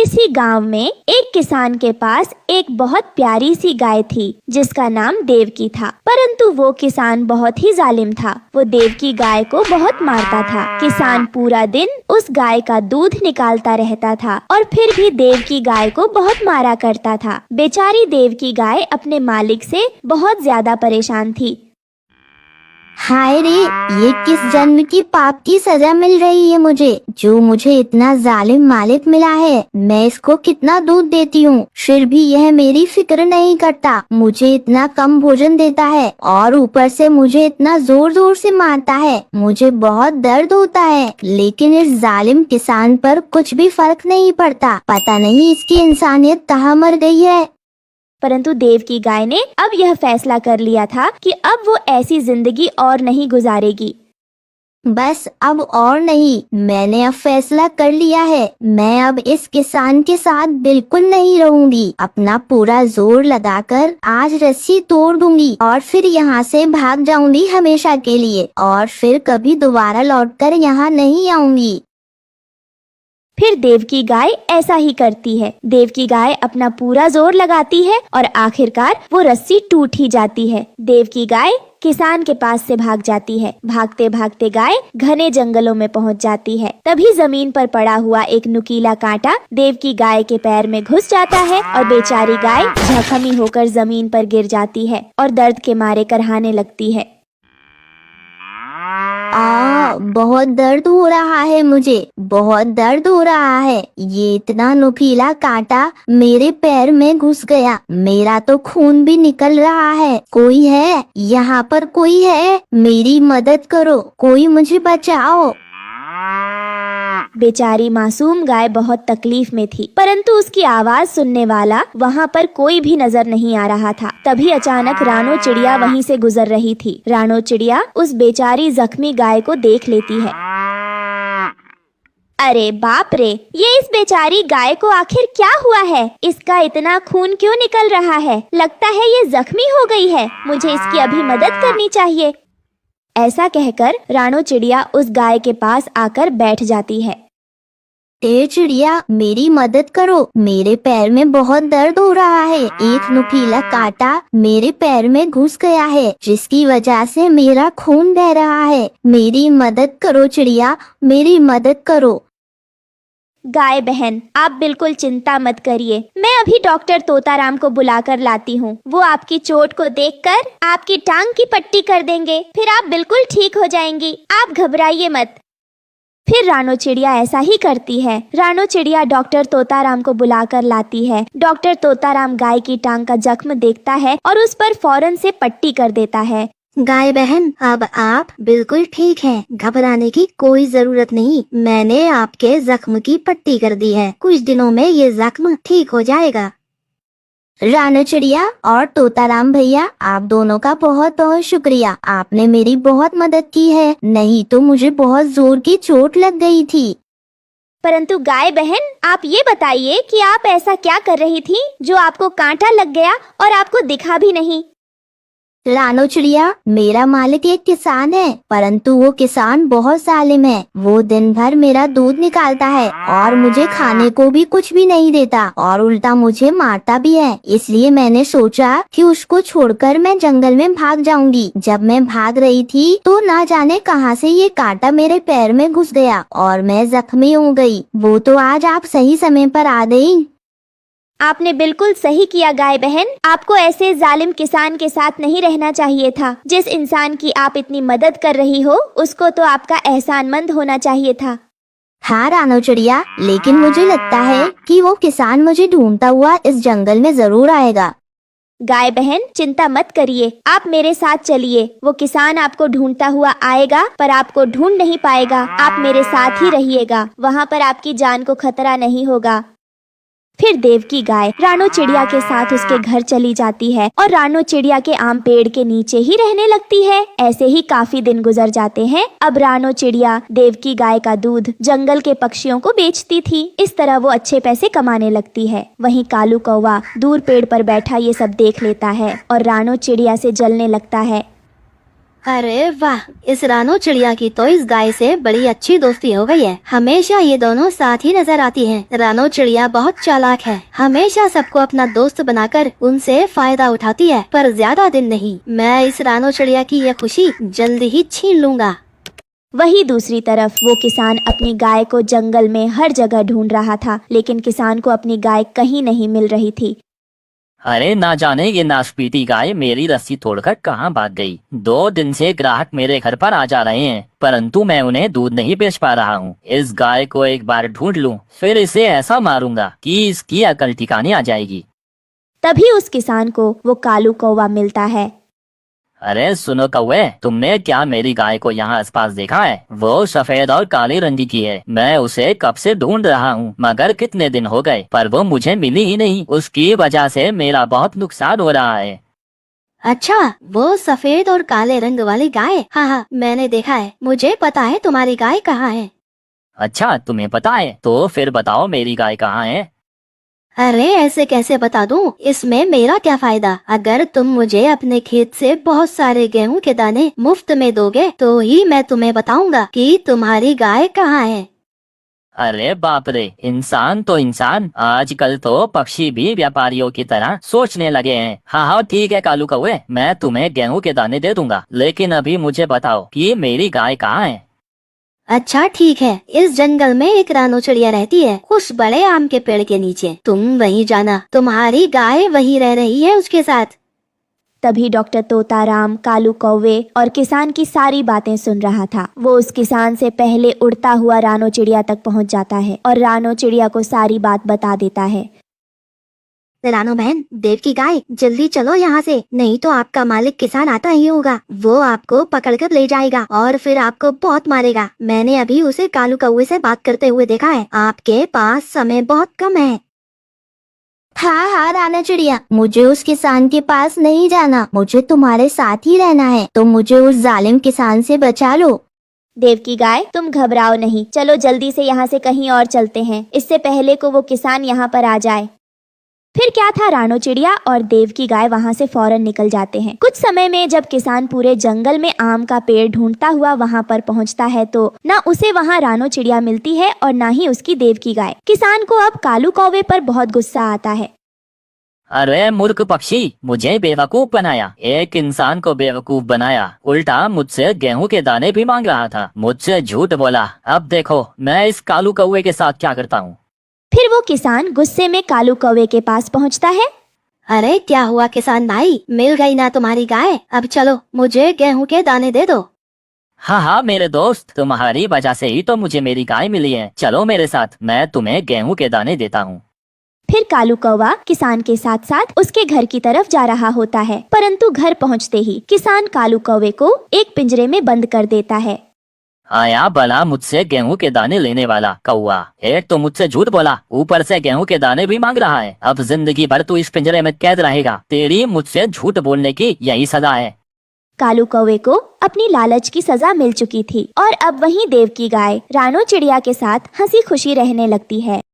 किसी गांव में एक किसान के पास एक बहुत प्यारी सी गाय थी जिसका नाम देवकी था। परंतु वो किसान बहुत ही जालिम था। वो देवकी गाय को बहुत मारता था। किसान पूरा दिन उस गाय का दूध निकालता रहता था और फिर भी देवकी गाय को बहुत मारा करता था। बेचारी देवकी गाय अपने मालिक से बहुत ज्यादा परेशान थी। हाय रे, ये किस जन्म की पाप की सजा मिल रही है मुझे, जो मुझे इतना जालिम मालिक मिला है। मैं इसको कितना दूध देती हूँ, फिर भी यह मेरी फिक्र नहीं करता। मुझे इतना कम भोजन देता है और ऊपर से मुझे इतना जोर जोर से मारता है। मुझे बहुत दर्द होता है, लेकिन इस जालिम किसान पर कुछ भी फर्क नहीं पड़ता। पता नहीं इसकी इंसानियत कहाँ मर गई है। परंतु देवकी गाय ने अब यह फैसला कर लिया था कि अब वो ऐसी जिंदगी और नहीं गुजारेगी। बस अब और नहीं, मैंने अब फैसला कर लिया है। मैं अब इस किसान के साथ बिल्कुल नहीं रहूंगी। अपना पूरा जोर लगाकर आज रस्सी तोड़ दूंगी और फिर यहाँ से भाग जाऊंगी हमेशा के लिए, और फिर कभी दोबारा लौटकर यहाँ नहीं आऊंगी। फिर देवकी गाय ऐसा ही करती है। देवकी गाय अपना पूरा जोर लगाती है और आखिरकार वो रस्सी टूट ही जाती है। देवकी गाय किसान के पास से भाग जाती है। भागते भागते गाय घने जंगलों में पहुंच जाती है। तभी जमीन पर पड़ा हुआ एक नुकीला कांटा देवकी गाय के पैर में घुस जाता है और बेचारी गाय जख्मी होकर जमीन पर गिर जाती है और दर्द के मारे करहाने लगती है। बहुत दर्द हो रहा है, मुझे बहुत दर्द हो रहा है। ये इतना नुकीला कांटा मेरे पैर में घुस गया, मेरा तो खून भी निकल रहा है। कोई है यहाँ पर, कोई है? मेरी मदद करो, कोई मुझे बचाओ। बेचारी मासूम गाय बहुत तकलीफ में थी, परंतु उसकी आवाज सुनने वाला वहाँ पर कोई भी नजर नहीं आ रहा था। तभी अचानक रानो चिड़िया वहीं से गुजर रही थी। रानो चिड़िया उस बेचारी जख्मी गाय को देख लेती है। अरे बाप रे, ये इस बेचारी गाय को आखिर क्या हुआ है? इसका इतना खून क्यों निकल रहा है? लगता है ये जख्मी हो गई है। मुझे इसकी अभी मदद करनी चाहिए। ऐसा कहकर रानो चिड़िया उस गाय के पास आकर बैठ जाती है। चिड़िया, मेरी मदद करो, मेरे पैर में बहुत दर्द हो रहा है। एक नुकीला कांटा मेरे पैर में घुस गया है, जिसकी वजह से मेरा खून बह रहा है। मेरी मदद करो चिड़िया, मेरी मदद करो। गाय बहन, आप बिल्कुल चिंता मत करिए। मैं अभी डॉक्टर तोताराम को बुलाकर लाती हूँ। वो आपकी चोट को देखकर आपकी टांग की पट्टी कर देंगे, फिर आप बिल्कुल ठीक हो जाएंगी। आप घबराइए मत। फिर रानो चिड़िया ऐसा ही करती है। रानो चिड़िया डॉक्टर तोताराम को बुलाकर लाती है। डॉक्टर तोताराम गाय की टांग का जख्म देखता है और उस पर फौरन से पट्टी कर देता है। गाय बहन, अब आप बिल्कुल ठीक हैं, घबराने की कोई जरूरत नहीं। मैंने आपके जख्म की पट्टी कर दी है, कुछ दिनों में ये जख्म ठीक हो जाएगा। रानो चिड़िया और तोताराम भैया, आप दोनों का बहुत बहुत शुक्रिया। आपने मेरी बहुत मदद की है, नहीं तो मुझे बहुत जोर की चोट लग गई थी। परंतु गाय बहन, आप ये बताइए कि आप ऐसा क्या कर रही थी जो आपको कांटा लग गया और आपको दिखा भी नहीं? रानो चिड़िया, मेरा मालिक एक किसान है, परंतु वो किसान बहुत जालिम है। वो दिन भर मेरा दूध निकालता है और मुझे खाने को भी कुछ भी नहीं देता और उल्टा मुझे मारता भी है। इसलिए मैंने सोचा कि उसको छोड़कर मैं जंगल में भाग जाऊंगी। जब मैं भाग रही थी तो ना जाने कहां से ये कांटा मेरे पैर में घुस गया और मैं जख्मी हो गई। वो तो आज आप सही समय पर आ गई। आपने बिल्कुल सही किया गाय बहन। आपको ऐसे जालिम किसान के साथ नहीं रहना चाहिए था। जिस इंसान की आप इतनी मदद कर रही हो, उसको तो आपका एहसानमंद होना चाहिए था। हाँ रानो चिड़िया, लेकिन मुझे लगता है कि वो किसान मुझे ढूंढता हुआ इस जंगल में जरूर आएगा। गाय बहन, चिंता मत करिए, आप मेरे साथ चलिए। वो किसान आपको ढूंढता हुआ आएगा, पर आपको ढूंढ नहीं पाएगा। आप मेरे साथ ही रहिएगा, वहाँ पर आपकी जान को खतरा नहीं होगा। फिर देवकी गाय रानो चिड़िया के साथ उसके घर चली जाती है और रानो चिड़िया के आम पेड़ के नीचे ही रहने लगती है। ऐसे ही काफी दिन गुजर जाते हैं। अब रानो चिड़िया देवकी गाय का दूध जंगल के पक्षियों को बेचती थी। इस तरह वो अच्छे पैसे कमाने लगती है। वहीं कालू कौवा दूर पेड़ पर बैठा ये सब देख लेता है और रानो चिड़िया से जलने लगता है। अरे वाह, इस रानो चिड़िया की तो इस गाय से बड़ी अच्छी दोस्ती हो गई है। हमेशा ये दोनों साथ ही नजर आती हैं। रानो चिड़िया बहुत चालाक है, हमेशा सबको अपना दोस्त बनाकर उनसे फायदा उठाती है, पर ज्यादा दिन नहीं। मैं इस रानो चिड़िया की ये खुशी जल्दी ही छीन लूंगा। वही दूसरी तरफ वो किसान अपनी गाय को जंगल में हर जगह ढूंढ रहा था, लेकिन किसान को अपनी गाय कहीं नहीं मिल रही थी। अरे ना जाने ये नाशपीती गाय मेरी रस्सी तोड़कर कहाँ भाग गई। 2 दिन से ग्राहक मेरे घर पर आ जा रहे हैं, परंतु मैं उन्हें दूध नहीं बेच पा रहा हूँ। इस गाय को एक बार ढूंढ लूं, फिर इसे ऐसा मारूंगा कि इसकी अकल ठिकाने आ जाएगी। तभी उस किसान को वो कालू कौवा मिलता है। अरे सुनो कौवे, तुमने क्या मेरी गाय को यहाँ आसपास देखा है? वो सफेद और काले रंग की है। मैं उसे कब से ढूंढ रहा हूँ, मगर कितने दिन हो गए, पर वो मुझे मिली ही नहीं। उसकी वजह से मेरा बहुत नुकसान हो रहा है। अच्छा, वो सफेद और काले रंग वाली गाय? हाँ हाँ, मैंने देखा है। मुझे पता है तुम्हारी गाय कहाँ है। अच्छा, तुम्हें पता है? तो फिर बताओ मेरी गाय कहाँ है? अरे ऐसे कैसे बता दूं? इसमें मेरा क्या फायदा? अगर तुम मुझे अपने खेत से बहुत सारे गेहूं के दाने मुफ्त में दोगे तो ही मैं तुम्हें बताऊंगा कि तुम्हारी गाय कहाँ है। अरे बाप रे, इंसान तो इंसान, आजकल तो पक्षी भी व्यापारियों की तरह सोचने लगे हैं। हाँ हाँ ठीक है कालू कौवे, मैं तुम्हें गेहूं के दाने दे दूंगा, लेकिन अभी मुझे बताओ कि मेरी गाय कहाँ है। अच्छा ठीक है, इस जंगल में एक रानो चिड़िया रहती है, उस बड़े आम के पेड़ के नीचे। तुम वहीं जाना, तुम्हारी गाय वहीं रह रही है उसके साथ। तभी डॉक्टर तोताराम कालू कौवे और किसान की सारी बातें सुन रहा था। वो उस किसान से पहले उड़ता हुआ रानो चिड़िया तक पहुंच जाता है और रानो चिड़िया को सारी बात बता देता है। रानो बहन, देव की गाय, जल्दी चलो यहाँ से, नहीं तो आपका मालिक किसान आता ही होगा। वो आपको पकड़कर ले जाएगा और फिर आपको बहुत मारेगा। मैंने अभी उसे कालू कौवे से बात करते हुए देखा है। आपके पास समय बहुत कम है। हाँ हाँ राना चिड़िया, मुझे उस किसान के पास नहीं जाना, मुझे तुम्हारे साथ ही रहना है। तो मुझे उस जालिम किसान से बचा लो। देव की गाय, तुम घबराओ नहीं, चलो जल्दी से यहाँ से कहीं और चलते हैं, इससे पहले को वो किसान यहाँ पर आ जाए। फिर क्या था, रानो चिड़िया और देव की गाय वहाँ से फौरन निकल जाते हैं। कुछ समय में जब किसान पूरे जंगल में आम का पेड़ ढूंढता हुआ वहाँ पर पहुँचता है तो ना उसे वहाँ रानो चिड़िया मिलती है और ना ही उसकी देव की गाय। किसान को अब कालू कौवे पर बहुत गुस्सा आता है। अरे मूर्ख पक्षी, मुझे बेवकूफ बनाया, एक इंसान को बेवकूफ बनाया, उल्टा मुझसे गेहूं के दाने भी मांग रहा था, मुझसे झूठ बोला। अब देखो मैं इस कालू कौवे के साथ क्या करता हूँ। फिर वो किसान गुस्से में कालू कौवे के पास पहुंचता है। अरे क्या हुआ किसान भाई, मिल गई ना तुम्हारी गाय? अब चलो, मुझे गेहूं के दाने दे दो। हाँ हाँ मेरे दोस्त, तुम्हारी वजह से ही तो मुझे मेरी गाय मिली है। चलो मेरे साथ, मैं तुम्हें गेहूं के दाने देता हूँ। फिर कालू कौवा किसान के साथ साथ उसके घर की तरफ जा रहा होता है, परंतु घर पहुंचते ही किसान कालू कौवे को एक पिंजरे में बंद कर देता है। आया भला मुझसे गेहूं के दाने लेने वाला कौवा, एक तो मुझसे झूठ बोला, ऊपर से गेहूं के दाने भी मांग रहा है। अब जिंदगी भर तू इस पिंजरे में कैद रहेगा। तेरी मुझसे झूठ बोलने की यही सजा है। कालू कौवे को अपनी लालच की सजा मिल चुकी थी और अब वहीं देव की गाय रानो चिड़िया के साथ हंसी खुशी रहने लगती है।